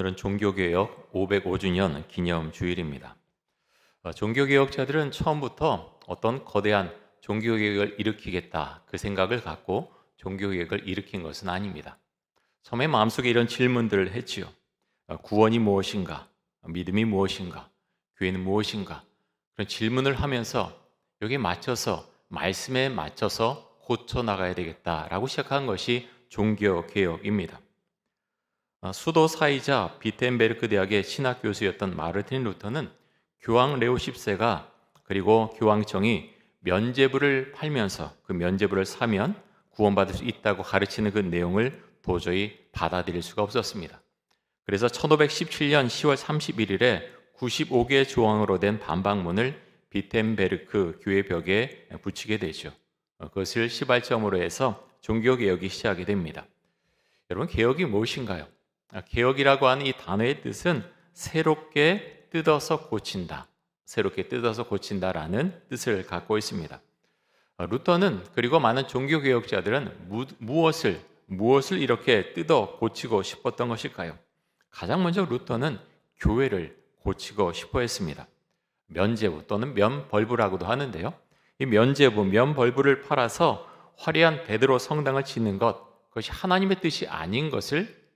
오늘은 종교개혁 505주년 기념 주일입니다. 종교개혁자들은 처음부터 어떤 거대한 종교개혁을 일으키겠다 그 생각을 갖고 종교개혁을 일으킨 것은 아닙니다. 처음에 마음속에 이런 질문들을 했지요. 구원이 무엇인가? 믿음이 무엇인가? 교회는 무엇인가? 그런 질문을 하면서 여기에 맞춰서 말씀에 맞춰서 고쳐 나가야 되겠다라고 시작한 것이 종교개혁입니다. 수도사이자 비텐베르크 대학의 신학 교수였던 마르틴 루터는 교황 레오 10세가 그리고 교황청이 면죄부를 팔면서 그 면죄부를 사면 구원받을 수 있다고 가르치는 그 내용을 도저히 받아들일 수가 없었습니다. 그래서 1517년 10월 31일에 95개의 조항으로 된 반박문을 비텐베르크 교회 벽에 붙이게 되죠. 그것을 시발점으로 해서 종교개혁이 시작이 됩니다. 여러분, 개혁이 무엇인가요? 개혁이라고 하는 이 단어의 뜻은 새롭게 뜯어서 고친다, 새롭게 뜯어서 고친다라는 뜻을 갖고 있습니다. 루터는 그리고 많은 종교개혁자들은 무엇을 이렇게 뜯어 고치고 싶었던 것일까요? 가장 먼저 루터는 교회를 고치고 싶어 했습니다. 면죄부 또는 면벌부라고도 하는데요. 이 면죄부, 면벌부를 팔아서 화려한 베드로 성당을 짓는 것, 그것이 하나님의 뜻이 아닌 것을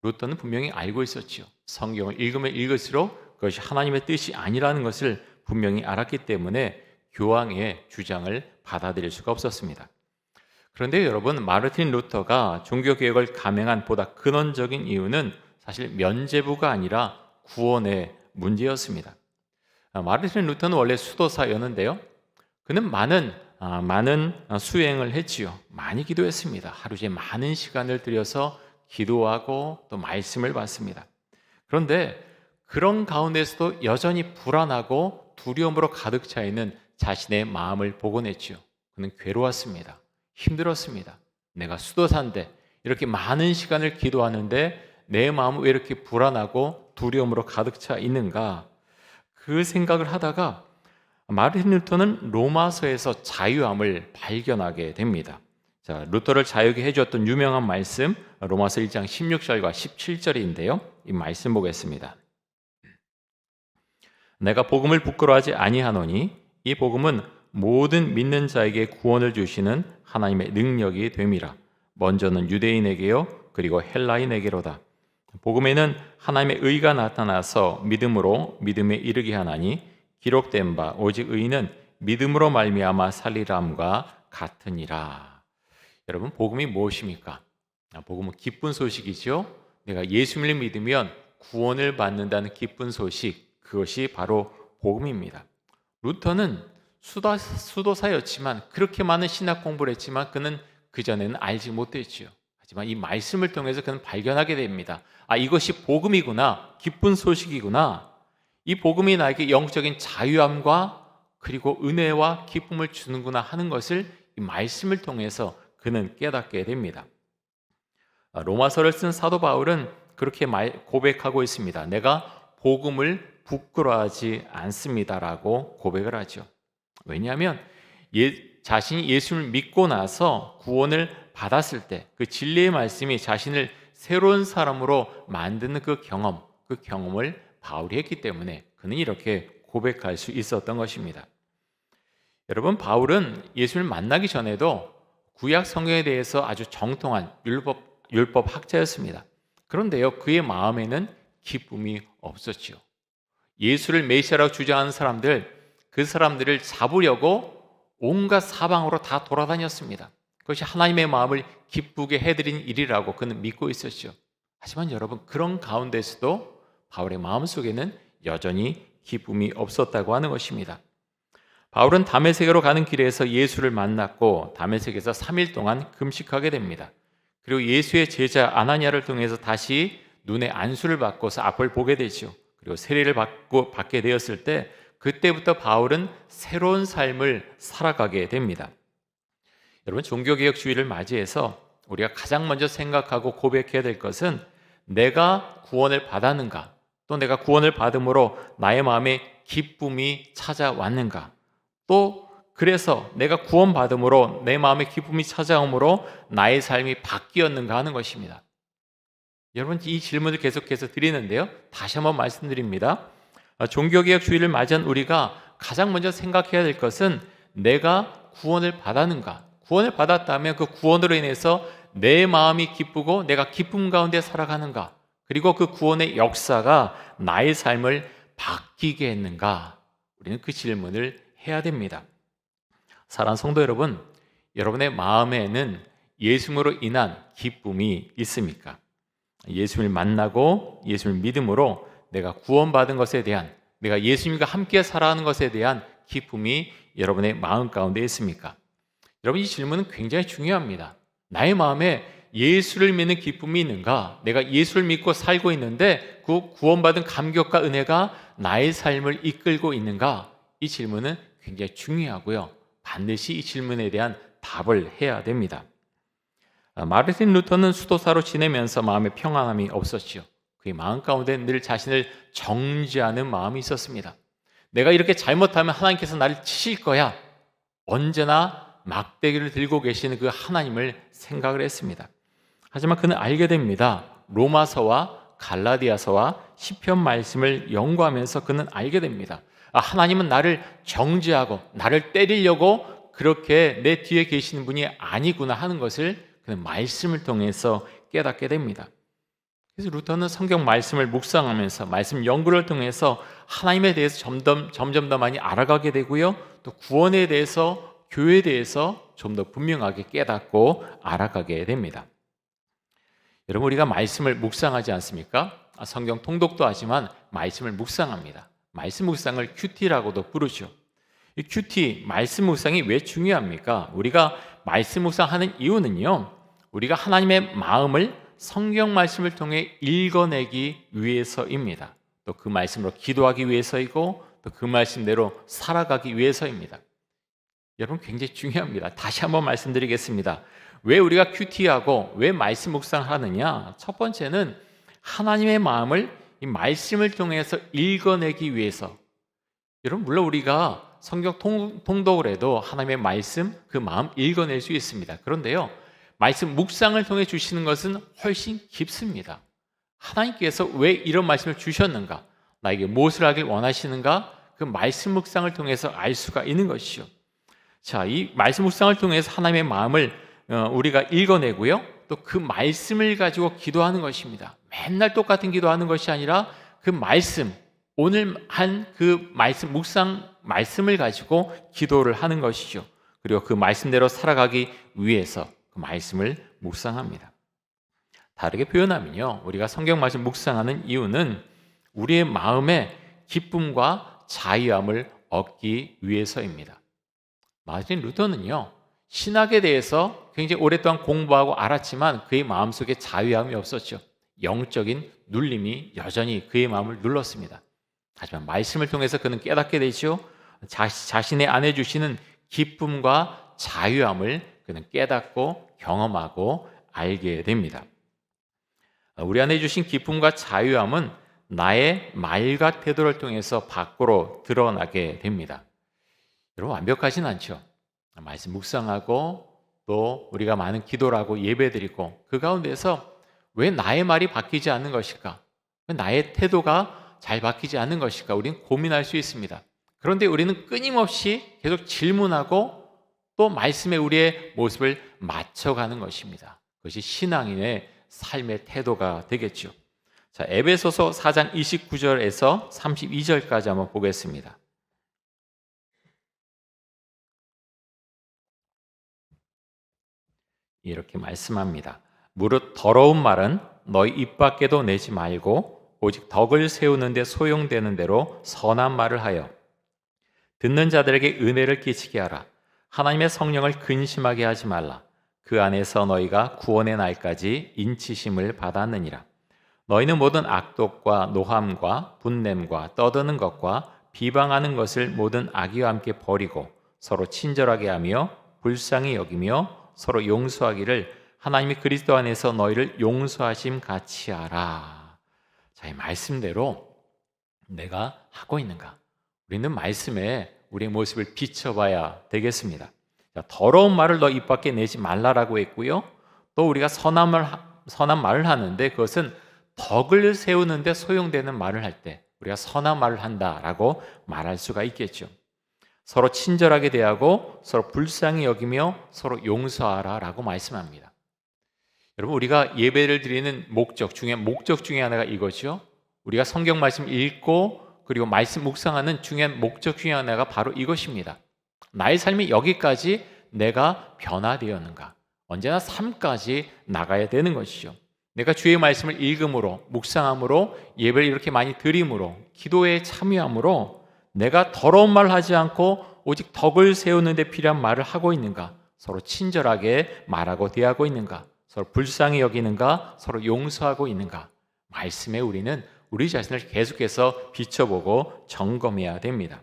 루터는 분명히 알고 있었지요. 성경을 읽으면 읽을수록 그것이 하나님의 뜻이 아니라는 것을 분명히 알았기 때문에 교황의 주장을 받아들일 수가 없었습니다. 그런데 여러분, 마르틴 루터가 종교개혁을 감행한 보다 근원적인 이유는 사실 면죄부가 아니라 구원의 문제였습니다. 마르틴 루터는 원래 수도사였는데요. 그는 많은 수행을 했지요. 많이 기도했습니다. 하루에 많은 시간을 들여서 기도하고 또 말씀을 받습니다. 그런데 그런 가운데서도 여전히 불안하고 두려움으로 가득 차 있는 자신의 마음을 보곤 했지요. 그는 괴로웠습니다. 힘들었습니다. 내가 수도사인데 이렇게 많은 시간을 기도하는데 내 마음은 왜 이렇게 불안하고 두려움으로 가득 차 있는가? 그 생각을 하다가 마르틴 루터는 로마서에서 자유함을 발견하게 됩니다. 자, 루터를 자유케 해주었던 유명한 말씀 로마서 1장 16절과 17절인데요. 이 말씀 보겠습니다. 내가 복음을 부끄러워하지 아니하노니 이 복음은 모든 믿는 자에게 구원을 주시는 하나님의 능력이 됨이라. 먼저는 유대인에게요 그리고 헬라인에게로다. 복음에는 하나님의 의가 나타나서 믿음으로 믿음에 이르게 하나니 기록된 바 오직 의인은 믿음으로 말미암아 살리람과 같으니라. 여러분, 복음이 무엇입니까? 복음은 기쁜 소식이죠. 내가 예수님을 믿으면 구원을 받는다는 기쁜 소식, 그것이 바로 복음입니다. 루터는 수도사였지만 그렇게 많은 신학 공부를 했지만 그는 그전에는 알지 못했지요. 하지만 이 말씀을 통해서 그는 발견하게 됩니다. 이것이 복음이구나, 기쁜 소식이구나. 이 복음이 나에게 영적인 자유함과 그리고 은혜와 기쁨을 주는구나 하는 것을 이 말씀을 통해서 그는 깨닫게 됩니다. 로마서를 쓴 사도 바울은 그렇게 고백하고 있습니다. 내가 복음을 부끄러워하지 않습니다라고 고백을 하죠. 왜냐하면 자신이 예수를 믿고 나서 구원을 받았을 때 그 진리의 말씀이 자신을 새로운 사람으로 만드는 그 경험을 바울이 했기 때문에 그는 이렇게 고백할 수 있었던 것입니다. 여러분, 바울은 예수를 만나기 전에도 구약 성경에 대해서 아주 정통한 율법 학자였습니다. 그런데요, 그의 마음에는 기쁨이 없었지요. 예수를 메시아라고 주장하는 그 사람들을 잡으려고 온갖 사방으로 다 돌아다녔습니다. 그것이 하나님의 마음을 기쁘게 해드린 일이라고 그는 믿고 있었죠. 하지만 여러분, 그런 가운데서도 바울의 마음속에는 여전히 기쁨이 없었다고 하는 것입니다. 바울은 다메섹으로 가는 길에서 예수를 만났고 다메섹에서 3일 동안 금식하게 됩니다. 그리고 예수의 제자 아나니아를 통해서 다시 눈에 안수를 받고서 앞을 보게 되죠. 그리고 세례를 받게 되었을 때 그때부터 바울은 새로운 삶을 살아가게 됩니다. 여러분, 종교개혁주의를 맞이해서 우리가 가장 먼저 생각하고 고백해야 될 것은 내가 구원을 받았는가, 또 내가 구원을 받음으로 나의 마음에 기쁨이 찾아왔는가, 또 그래서 내가 구원받음으로 내 마음에 기쁨이 찾아옴으로 나의 삶이 바뀌었는가 하는 것입니다. 여러분, 이 질문을 계속해서 드리는데요, 다시 한번 말씀드립니다. 종교개혁 주의를 맞이한 우리가 가장 먼저 생각해야 될 것은 내가 구원을 받았는가? 구원을 받았다면 그 구원으로 인해서 내 마음이 기쁘고 내가 기쁨 가운데 살아가는가? 그리고 그 구원의 역사가 나의 삶을 바뀌게 했는가? 우리는 그 질문을 해야 됩니다. 사랑하는 성도 여러분, 여러분의 마음에는 예수님으로 인한 기쁨이 있습니까? 예수님을 만나고 예수님을 믿음으로 내가 구원받은 것에 대한, 내가 예수님과 함께 살아가는 것에 대한 기쁨이 여러분의 마음 가운데 있습니까? 여러분, 이 질문은 굉장히 중요합니다. 나의 마음에 예수를 믿는 기쁨이 있는가? 내가 예수를 믿고 살고 있는데 그 구원받은 감격과 은혜가 나의 삶을 이끌고 있는가? 이 질문은 굉장히 중요하고요, 반드시 이 질문에 대한 답을 해야 됩니다. 마르틴 루터는 수도사로 지내면서 마음에 평안함이 없었지요. 그의 마음 가운데 늘 자신을 정죄하는 마음이 있었습니다. 내가 이렇게 잘못하면 하나님께서 나를 치실 거야. 언제나 막대기를 들고 계시는 그 하나님을 생각을 했습니다. 하지만 그는 알게 됩니다. 로마서와 갈라디아서와 시편 말씀을 연구하면서 그는 알게 됩니다. 하나님은 나를 정죄하고 나를 때리려고 그렇게 내 뒤에 계시는 분이 아니구나 하는 것을 그는 말씀을 통해서 깨닫게 됩니다. 그래서 루터는 성경 말씀을 묵상하면서 말씀 연구를 통해서 하나님에 대해서 점점 더 많이 알아가게 되고요, 또 구원에 대해서, 교회에 대해서 좀 더 분명하게 깨닫고 알아가게 됩니다. 여러분, 우리가 말씀을 묵상하지 않습니까? 성경 통독도 하지만 말씀을 묵상합니다. 말씀 묵상을 큐티라고도 부르죠. 이 큐티, 말씀 묵상이 왜 중요합니까? 우리가 말씀 묵상하는 이유는요, 우리가 하나님의 마음을 성경 말씀을 통해 읽어내기 위해서입니다. 또 그 말씀으로 기도하기 위해서이고, 또 그 말씀대로 살아가기 위해서입니다. 여러분, 굉장히 중요합니다. 다시 한번 말씀드리겠습니다. 왜 우리가 큐티하고 왜 말씀 묵상하느냐? 첫 번째는 하나님의 마음을 이 말씀을 통해서 읽어내기 위해서. 여러분, 물론 우리가 성경 통독을 해도 하나님의 말씀, 그 마음 읽어낼 수 있습니다. 그런데요, 말씀 묵상을 통해 주시는 것은 훨씬 깊습니다. 하나님께서 왜 이런 말씀을 주셨는가? 나에게 무엇을 하길 원하시는가? 그 말씀 묵상을 통해서 알 수가 있는 것이죠. 자, 이 말씀 묵상을 통해서 하나님의 마음을 우리가 읽어내고요, 또 그 말씀을 가지고 기도하는 것입니다. 맨날 똑같은 기도하는 것이 아니라 그 말씀, 오늘 한 그 말씀 말씀을 가지고 기도를 하는 것이죠. 그리고 그 말씀대로 살아가기 위해서 그 말씀을 묵상합니다. 다르게 표현하면요, 우리가 성경 말씀 묵상하는 이유는 우리의 마음에 기쁨과 자유함을 얻기 위해서입니다. 마르틴 루터는요, 신학에 대해서 굉장히 오랫동안 공부하고 알았지만 그의 마음속에 자유함이 없었죠. 영적인 눌림이 여전히 그의 마음을 눌렀습니다. 하지만 말씀을 통해서 그는 깨닫게 되죠. 자신의 안에 주시는 기쁨과 자유함을 그는 깨닫고 경험하고 알게 됩니다. 우리 안에 주신 기쁨과 자유함은 나의 말과 태도를 통해서 밖으로 드러나게 됩니다. 여러분, 완벽하진 않죠. 말씀 묵상하고 또 우리가 많은 기도를 하고 예배드리고 그 가운데서 왜 나의 말이 바뀌지 않는 것일까? 왜 나의 태도가 잘 바뀌지 않는 것일까? 우리는 고민할 수 있습니다. 그런데 우리는 끊임없이 계속 질문하고 또 말씀에 우리의 모습을 맞춰가는 것입니다. 그것이 신앙인의 삶의 태도가 되겠죠. 자, 에베소서 4장 29절에서 32절까지 한번 보겠습니다. 이렇게 말씀합니다. 무릇 더러운 말은 너희 입 밖에도 내지 말고 오직 덕을 세우는 데 소용되는 대로 선한 말을 하여 듣는 자들에게 은혜를 끼치게 하라. 하나님의 성령을 근심하게 하지 말라. 그 안에서 너희가 구원의 날까지 인치심을 받았느니라. 너희는 모든 악독과 노함과 분냄과 떠드는 것과 비방하는 것을 모든 악의와 함께 버리고 서로 친절하게 하며 불쌍히 여기며 서로 용서하기를 하나님이 그리스도 안에서 너희를 용서하심 같이 하라. 자, 이 말씀대로 내가 하고 있는가? 우리는 말씀에 우리의 모습을 비춰봐야 되겠습니다. 자, 더러운 말을 너 입 밖에 내지 말라라고 했고요. 또 우리가 선한 선한 말을 하는데 그것은 덕을 세우는데 소용되는 말을 할 때 우리가 선한 말을 한다라고 말할 수가 있겠죠. 서로 친절하게 대하고 서로 불쌍히 여기며 서로 용서하라라고 말씀합니다. 여러분, 우리가 예배를 드리는 목적 중에 하나가 이거죠. 우리가 성경 말씀 읽고 그리고 말씀 묵상하는 중요한 목적 중에 하나가 바로 이것입니다. 나의 삶이 여기까지 내가 변화되었는가? 언제나 삶까지 나가야 되는 것이죠. 내가 주의 말씀을 읽음으로, 묵상함으로, 예배를 이렇게 많이 드림으로, 기도에 참여함으로 내가 더러운 말 하지 않고 오직 덕을 세우는 데 필요한 말을 하고 있는가? 서로 친절하게 말하고 대하고 있는가? 서로 불쌍히 여기는가? 서로 용서하고 있는가? 말씀에 우리는 우리 자신을 계속해서 비춰보고 점검해야 됩니다.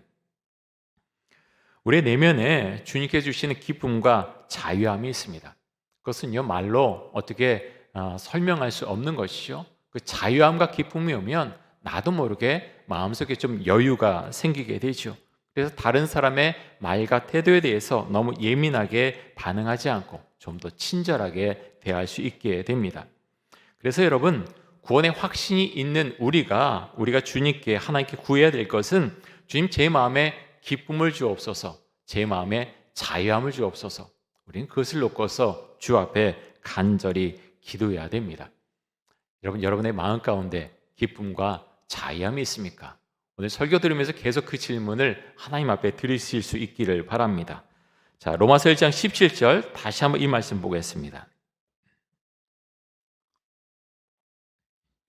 우리의 내면에 주님께 주시는 기쁨과 자유함이 있습니다. 그것은요, 말로 어떻게 설명할 수 없는 것이죠. 그 자유함과 기쁨이 오면 나도 모르게 마음속에 좀 여유가 생기게 되죠. 그래서 다른 사람의 말과 태도에 대해서 너무 예민하게 반응하지 않고 좀 더 친절하게 대할 수 있게 됩니다. 그래서 여러분, 구원의 확신이 있는 우리가 주님께, 하나님께 구해야 될 것은 주님, 제 마음에 기쁨을 주옵소서, 제 마음에 자유함을 주옵소서. 우리는 그것을 놓고서 주 앞에 간절히 기도해야 됩니다. 여러분의 마음 가운데 기쁨과 자유함이 있습니까? 오늘 설교 들으면서 계속 그 질문을 하나님 앞에 드리실 수 있기를 바랍니다. 자, 로마서 1장 17절 다시 한번 이 말씀 보겠습니다.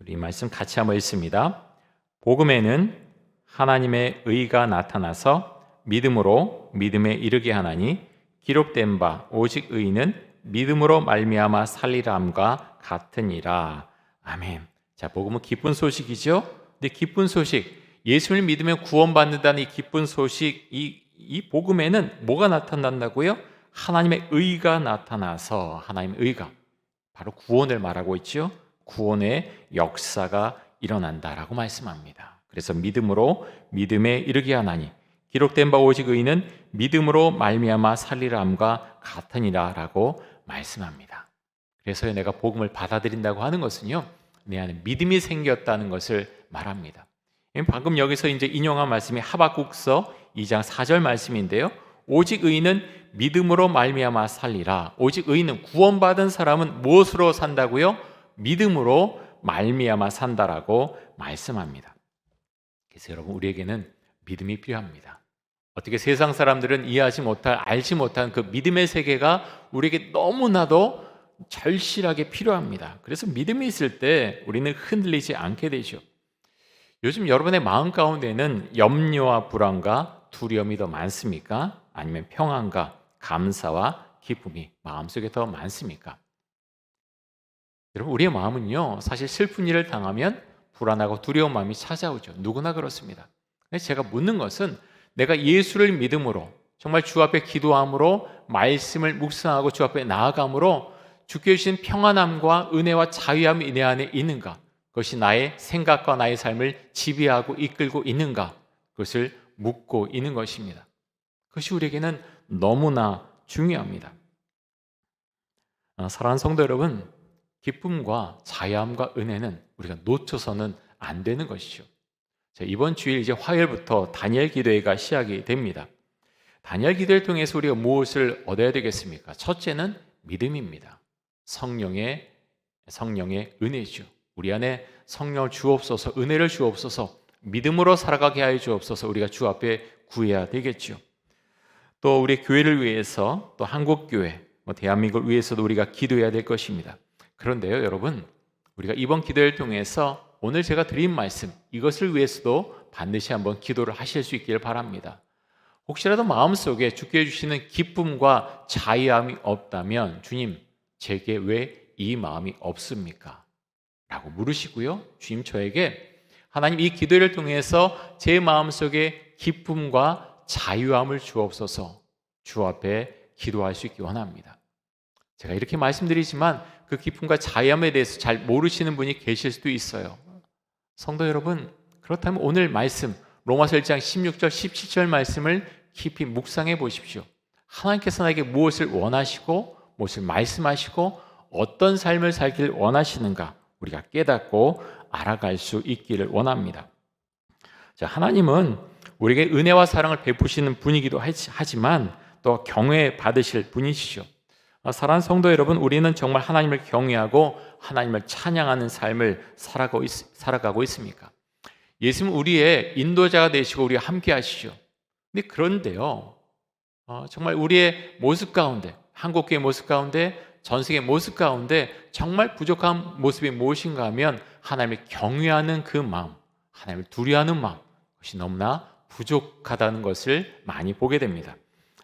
이 말씀 같이 한번 읽습니다. 복음에는 하나님의 의가 나타나서 믿음으로 믿음에 이르게 하나니 기록된 바 오직 의인은 믿음으로 말미암아 살리라 함과 같으니라. 아멘. 자, 복음은 기쁜 소식이죠. 근데 기쁜 소식, 예수를 믿으면 구원받는다는 이 기쁜 소식, 이 복음에는 뭐가 나타난다고요? 하나님의 의가 나타나서, 하나님의 의가 바로 구원을 말하고 있죠. 구원의 역사가 일어난다라고 말씀합니다. 그래서 믿음으로 믿음에 이르게 하나니 기록된 바 오직 의인은 믿음으로 말미암아 살리라 함과 같으니라라고 말씀합니다. 그래서 내가 복음을 받아들인다고 하는 것은요, 내 안에 믿음이 생겼다는 것을 말합니다. 방금 여기서 이제 인용한 말씀이 하박국서 2장 4절 말씀인데요. 오직 의인은 믿음으로 말미암아 살리라. 오직 의인은, 구원받은 사람은 무엇으로 산다고요? 믿음으로 말미암아 산다라고 말씀합니다. 그래서 여러분, 우리에게는 믿음이 필요합니다. 어떻게 세상 사람들은 이해하지 못할, 알지 못한 그 믿음의 세계가 우리에게 너무나도 절실하게 필요합니다. 그래서 믿음이 있을 때 우리는 흔들리지 않게 되죠. 요즘 여러분의 마음 가운데는 염려와 불안과 두려움이 더 많습니까? 아니면 평안과 감사와 기쁨이 마음속에 더 많습니까? 여러분, 우리의 마음은요, 사실 슬픈 일을 당하면 불안하고 두려운 마음이 찾아오죠. 누구나 그렇습니다. 근데 제가 묻는 것은, 내가 예수를 믿음으로, 정말 주 앞에 기도함으로, 말씀을 묵상하고 주 앞에 나아감으로 주께 주신 평안함과 은혜와 자유함이 내 안에 있는가? 그것이 나의 생각과 나의 삶을 지배하고 이끌고 있는가? 그것을 묻고 있는 것입니다. 그것이 우리에게는 너무나 중요합니다. 사랑하는 성도 여러분, 기쁨과 자유함과 은혜는 우리가 놓쳐서는 안 되는 것이죠. 이번 주일 이제 화요일부터 다니엘 기도회가 시작이 됩니다. 다니엘 기도회를 통해서 우리가 무엇을 얻어야 되겠습니까? 첫째는 믿음입니다. 성령의 은혜죠. 우리 안에 성령을 주옵소서, 은혜를 주옵소서, 믿음으로 살아가게 하여 주옵소서. 우리가 주 앞에 구해야 되겠죠. 또 우리 교회를 위해서, 또 한국교회, 대한민국을 위해서도 우리가 기도해야 될 것입니다. 그런데요, 여러분, 우리가 이번 기도를 통해서 오늘 제가 드린 말씀, 이것을 위해서도 반드시 한번 기도를 하실 수 있기를 바랍니다. 혹시라도 마음속에 주께 주시는 기쁨과 자유함이 없다면, 주님, 제게 왜 이 마음이 없습니까? 라고 물으시고요, 주님, 저에게 하나님, 이 기도를 통해서 제 마음속에 기쁨과 자유함을 주옵소서. 주 앞에 기도할 수 있기 원합니다. 제가 이렇게 말씀드리지만 그 기쁨과 자유함에 대해서 잘 모르시는 분이 계실 수도 있어요. 성도 여러분, 그렇다면 오늘 말씀, 로마서 1장 16절 17절 말씀을 깊이 묵상해 보십시오. 하나님께서 나에게 무엇을 원하시고, 무엇을 말씀하시고, 어떤 삶을 살길 원하시는가 우리가 깨닫고 알아갈 수 있기를 원합니다. 자, 하나님은 우리에게 은혜와 사랑을 베푸시는 분이기도 하지만 또 경외 받으실 분이시죠. 사랑하는 성도 여러분, 우리는 정말 하나님을 경외하고 하나님을 찬양하는 삶을 살아가고 있습니까? 예수님 우리의 인도자가 되시고 우리와 함께 하시죠. 근데 그런데요, 정말 우리의 모습 가운데, 한국교회 모습 가운데, 전 세계 모습 가운데 정말 부족한 모습이 무엇인가 하면 하나님을 경외하는 그 마음, 하나님을 두려워하는 마음, 그것이 너무나 부족하다는 것을 많이 보게 됩니다.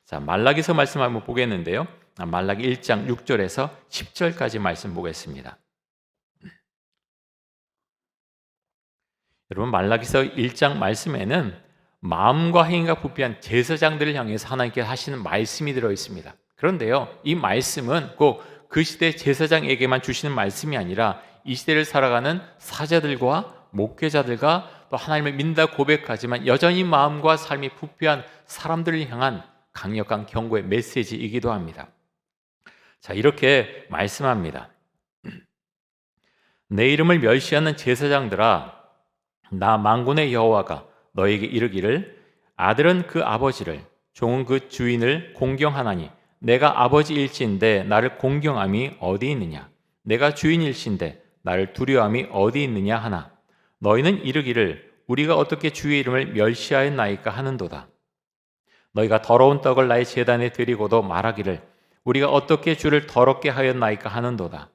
자, 말라기서 말씀 한번 보겠는데요. 말라기 1장 6절에서 10절까지 말씀 보겠습니다. 여러분, 말라기서 1장 말씀에는 마음과 행위가 부패한 제사장들을 향해서 하나님께 하시는 말씀이 들어 있습니다. 그런데요, 이 말씀은 꼭 그 시대 제사장에게만 주시는 말씀이 아니라 이 시대를 살아가는 사자들과 목회자들과 또 하나님을 믿는다 고백하지만 여전히 마음과 삶이 부패한 사람들을 향한 강력한 경고의 메시지이기도 합니다. 자, 이렇게 말씀합니다. 내 이름을 멸시하는 제사장들아, 나 만군의 여호와가 너에게 이르기를 아들은 그 아버지를 종은 그 주인을 공경하나니 내가 아버지일진데 나를 공경함이 어디 있느냐? 내가 주인일진데 나를 두려움이 어디 있느냐 하나 너희는 이르기를 우리가 어떻게 주의 이름을 멸시하였나이까 하는도다. 너희가 더러운 떡을 나의 제단에 드리고도 말하기를 우리가 어떻게 주를 더럽게 하였나이까 하는도다.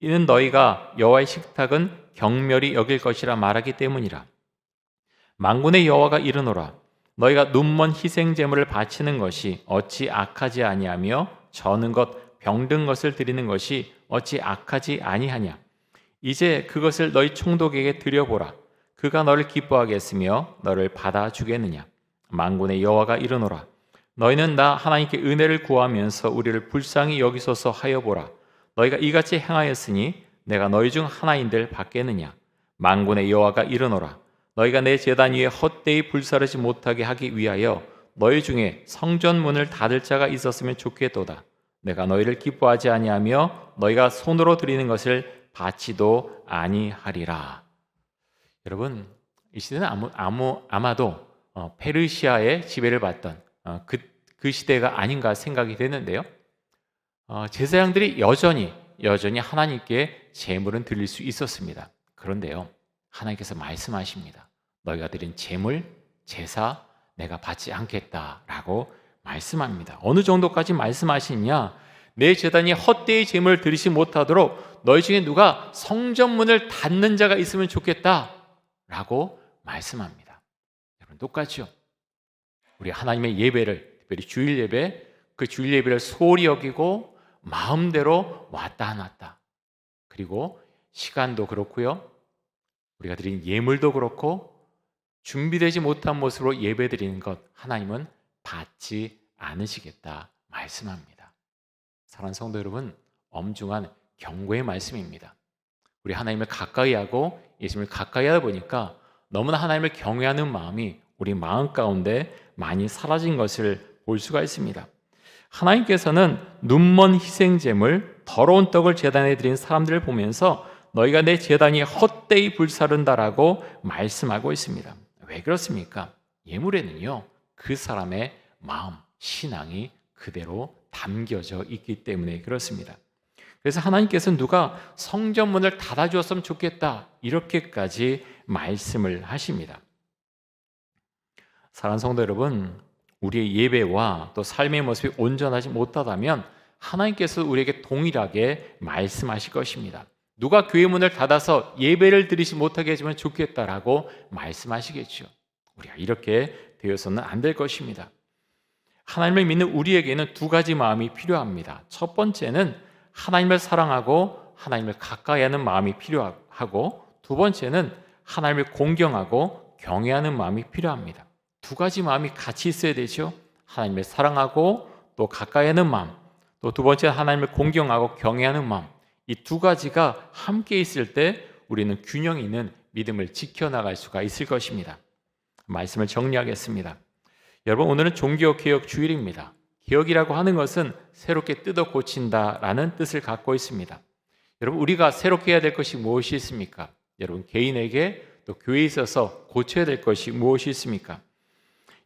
이는 너희가 여호와의 식탁은 경멸히 여길 것이라 말하기 때문이라. 만군의 여호와가 이르노라. 너희가 눈먼 희생 제물을 바치는 것이 어찌 악하지 아니하며 저는 것 병든 것을 드리는 것이 어찌 악하지 아니하냐. 이제 그것을 너희 총독에게 드려보라. 그가 너를 기뻐하겠으며 너를 받아주겠느냐. 만군의 여호와가 이르노라. 너희는 나 하나님께 은혜를 구하면서 우리를 불쌍히 여기소서 하여 보라. 너희가 이같이 행하였으니 내가 너희 중 하나인들 받겠느냐. 만군의 여호와가 이르노라. 너희가 내 제단 위에 헛되이 불사르지 못하게 하기 위하여 너희 중에 성전 문을 닫을 자가 있었으면 좋겠도다. 내가 너희를 기뻐하지 아니하며 너희가 손으로 드리는 것을 받지도 아니하리라. 여러분, 이 시대는 아마도 페르시아의 지배를 받던 그 시대가 아닌가 생각이 되는데요. 제사장들이 여전히 하나님께 제물은 드릴 수 있었습니다. 그런데요, 하나님께서 말씀하십니다. 너희가 드린 제물, 제사 내가 받지 않겠다라고 말씀합니다. 어느 정도까지 말씀하시냐? 내 제단이 헛되이 제물을 드리지 못하도록 너희 중에 누가 성전문을 닫는 자가 있으면 좋겠다라고 말씀합니다. 여러분, 똑같죠? 우리 하나님의 예배를, 특별히 주일 예배, 그 주일 예배를 소홀히 여기고 마음대로 왔다 놨다. 그리고 시간도 그렇고요. 우리가 드린 예물도 그렇고 준비되지 못한 모습으로 예배드리는 것 하나님은 받지 않으시겠다 말씀합니다. 사랑하는 성도 여러분, 엄중한 경고의 말씀입니다. 우리 하나님을 가까이 하고 예수님을 가까이 하다 보니까 너무나 하나님을 경외하는 마음이 우리 마음 가운데 많이 사라진 것을 볼 수가 있습니다. 하나님께서는 눈먼 희생제물, 더러운 떡을 제단에 드린 사람들을 보면서 너희가 내 제단이 헛되이 불사른다라고 말씀하고 있습니다. 왜 그렇습니까? 예물에는요, 그 사람의 마음, 신앙이 그대로 담겨져 있기 때문에 그렇습니다. 그래서 하나님께서는 누가 성전문을 닫아주었으면 좋겠다 이렇게까지 말씀을 하십니다. 사랑하는 성도 여러분, 우리의 예배와 또 삶의 모습이 온전하지 못하다면 하나님께서 우리에게 동일하게 말씀하실 것입니다. 누가 교회 문을 닫아서 예배를 드리지 못하게 해주면 좋겠다라고 말씀하시겠죠. 우리가 이렇게 되어서는 안 될 것입니다. 하나님을 믿는 우리에게는 두 가지 마음이 필요합니다. 첫 번째는 하나님을 사랑하고 하나님을 가까이 하는 마음이 필요하고, 두 번째는 하나님을 공경하고 경외하는 마음이 필요합니다. 두 가지 마음이 같이 있어야 되죠. 하나님을 사랑하고 또 가까이 하는 마음, 또 두 번째 하나님을 공경하고 경외하는 마음. 이 두 가지가 함께 있을 때 우리는 균형 있는 믿음을 지켜나갈 수가 있을 것입니다. 말씀을 정리하겠습니다. 여러분, 오늘은 종교개혁 주일입니다. 개혁이라고 하는 것은 새롭게 뜯어 고친다라는 뜻을 갖고 있습니다. 여러분, 우리가 새롭게 해야 될 것이 무엇이 있습니까? 여러분, 개인에게 또 교회에 있어서 고쳐야 될 것이 무엇이 있습니까?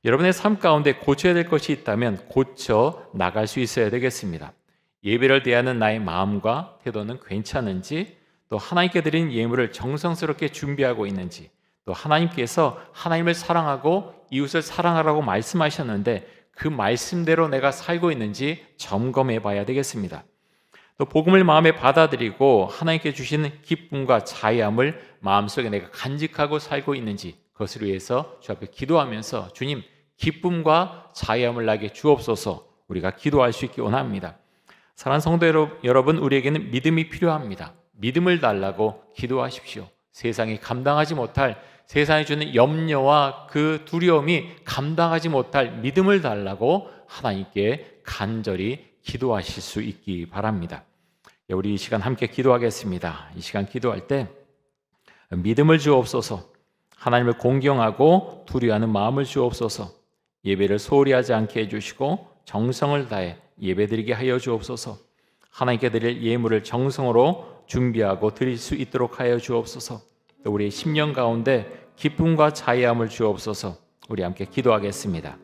여러분의 삶 가운데 고쳐야 될 것이 있다면 고쳐 나갈 수 있어야 되겠습니다. 예배를 대하는 나의 마음과 태도는 괜찮은지, 또 하나님께 드린 예물을 정성스럽게 준비하고 있는지, 또 하나님께서 하나님을 사랑하고 이웃을 사랑하라고 말씀하셨는데 그 말씀대로 내가 살고 있는지 점검해 봐야 되겠습니다. 또 복음을 마음에 받아들이고 하나님께 주시는 기쁨과 자유함을 마음속에 내가 간직하고 살고 있는지, 그것을 위해서 주 앞에 기도하면서 주님, 기쁨과 자유함을 나에게 주옵소서 우리가 기도할 수 있기 원합니다. 사랑하는 성도 여러분, 우리에게는 믿음이 필요합니다. 믿음을 달라고 기도하십시오. 세상이 감당하지 못할, 세상이 주는 염려와 그 두려움이 감당하지 못할 믿음을 달라고 하나님께 간절히 기도하실 수 있기 바랍니다. 우리 이 시간 함께 기도하겠습니다. 이 시간 기도할 때 믿음을 주옵소서, 하나님을 공경하고 두려워하는 마음을 주옵소서, 예배를 소홀히 하지 않게 해주시고 정성을 다해 예배드리게 하여 주옵소서, 하나님께 드릴 예물을 정성으로 준비하고 드릴 수 있도록 하여 주옵소서, 또 우리의 심령 가운데 기쁨과 자유함을 주옵소서. 우리 함께 기도하겠습니다.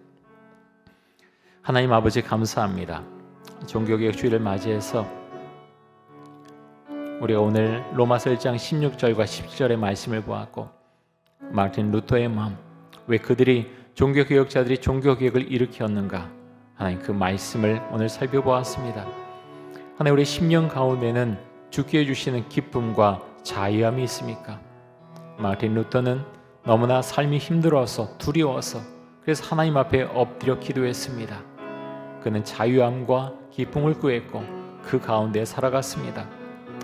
하나님 아버지, 감사합니다. 종교개혁 주일을 맞이해서 우리가 오늘 로마서 1장 16절과 17절의 말씀을 보았고, 마틴 루터의 마음, 왜 그들이 종교개혁자들이 종교개혁을 일으켰는가, 하나님 그 말씀을 오늘 살펴보았습니다. 하나님, 우리 심령 가운데는 주께 주시는 기쁨과 자유함이 있습니까? 마틴 루터는 너무나 삶이 힘들어서 두려워서 그래서 하나님 앞에 엎드려 기도했습니다. 그는 자유함과 기쁨을 구했고 그 가운데 살아갔습니다.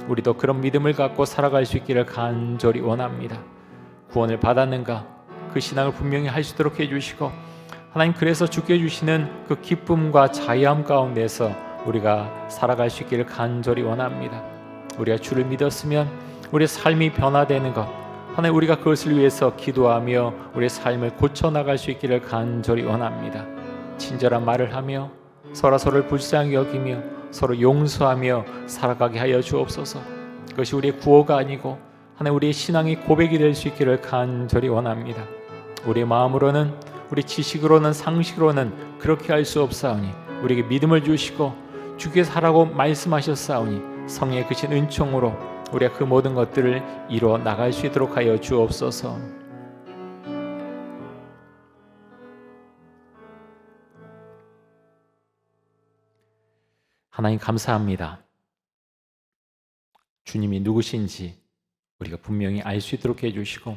우리도 그런 믿음을 갖고 살아갈 수 있기를 간절히 원합니다. 구원을 받았는가? 그 신앙을 분명히 할 수 있도록 해주시고, 하나님, 그래서 주께 주시는 그 기쁨과 자유함 가운데서 우리가 살아갈 수 있기를 간절히 원합니다. 우리가 주를 믿었으면 우리의 삶이 변화되는 것, 하나님, 우리가 그것을 위해서 기도하며 우리의 삶을 고쳐나갈 수 있기를 간절히 원합니다. 친절한 말을 하며 서로를 불쌍히 여기며 서로 용서하며 살아가게 하여 주옵소서. 그것이 우리의 구호가 아니고 하나님, 우리의 신앙의 고백이 될 수 있기를 간절히 원합니다. 우리의 마음으로는, 우리 지식으로는, 상식으로는 그렇게 할 수 없사오니 우리에게 믿음을 주시고 주께서 하라고 말씀하셨사오니 성령의 크신 은총으로 우리가 그 모든 것들을 이루어 나갈 수 있도록 하여 주옵소서. 하나님, 감사합니다. 주님이 누구신지 우리가 분명히 알 수 있도록 해주시고,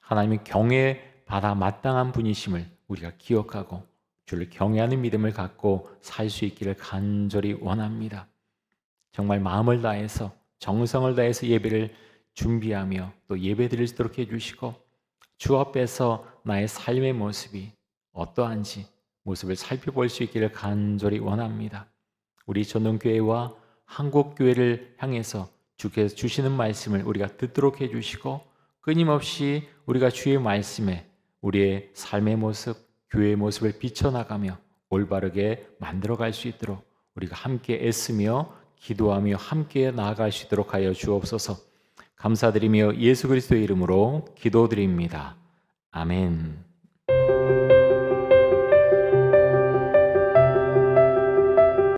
하나님의 경외받아 마땅한 분이심을 우리가 기억하고 주를 경외하는 믿음을 갖고 살 수 있기를 간절히 원합니다. 정말 마음을 다해서 정성을 다해서 예배를 준비하며 또 예배드릴 수 있도록 해주시고, 주 앞에서 나의 삶의 모습이 어떠한지 모습을 살펴볼 수 있기를 간절히 원합니다. 우리 전동교회와 한국교회를 향해서 주께서 주시는 말씀을 우리가 듣도록 해주시고, 끊임없이 우리가 주의 말씀에 우리의 삶의 모습, 교회의 모습을 비춰나가며 올바르게 만들어갈 수 있도록 우리가 함께 애쓰며 기도하며 함께 나아갈 수 있도록 하여 주옵소서. 감사드리며 예수 그리스도의 이름으로 기도드립니다. 아멘.